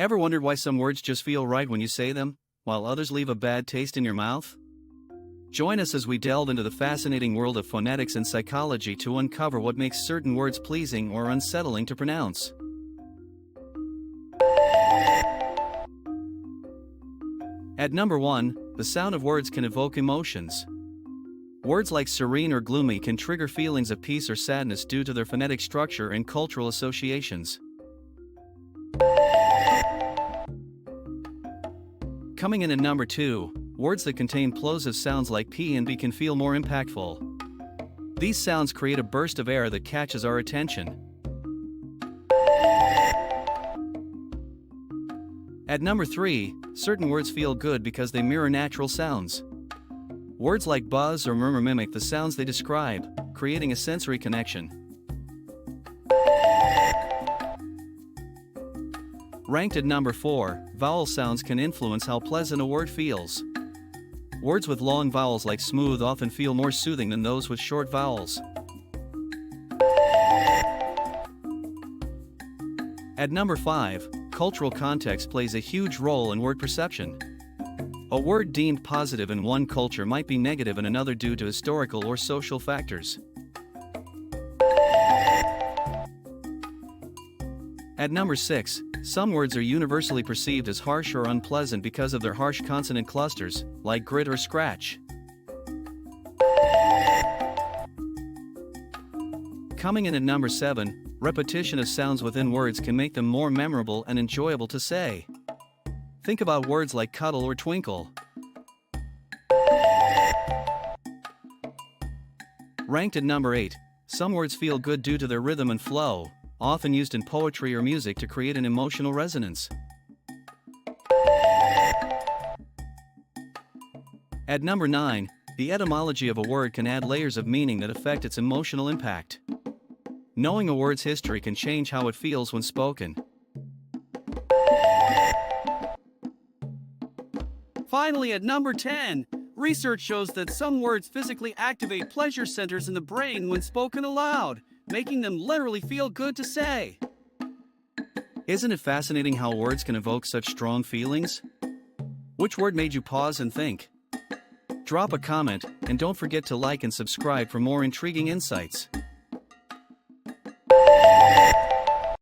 Ever wondered why some words just feel right when you say them, while others leave a bad taste in your mouth? Join us as we delve into the fascinating world of phonetics and psychology to uncover what makes certain words pleasing or unsettling to pronounce. At number 1, the sound of words can evoke emotions. Words like serene or gloomy can trigger feelings of peace or sadness due to their phonetic structure and cultural associations. Coming in at number 2, words that contain plosive sounds like P and B can feel more impactful. These sounds create a burst of air that catches our attention. At number 3, certain words feel good because they mirror natural sounds. Words like buzz or murmur mimic the sounds they describe, creating a sensory connection. Ranked at number 4, vowel sounds can influence how pleasant a word feels. Words with long vowels like smooth often feel more soothing than those with short vowels. At number 5, cultural context plays a huge role in word perception. A word deemed positive in one culture might be negative in another due to historical or social factors. At number 6, some words are universally perceived as harsh or unpleasant because of their harsh consonant clusters, like grit or scratch. Coming in at number 7, repetition of sounds within words can make them more memorable and enjoyable to say. Think about words like cuddle or twinkle. Ranked at number 8, some words feel good due to their rhythm and flow, often used in poetry or music to create an emotional resonance. At number 9, the etymology of a word can add layers of meaning that affect its emotional impact. Knowing a word's history can change how it feels when spoken. Finally, at number 10, research shows that some words physically activate pleasure centers in the brain when spoken aloud, making them literally feel good to say. Isn't it fascinating how words can evoke such strong feelings? Which word made you pause and think? Drop a comment, and don't forget to like and subscribe for more intriguing insights.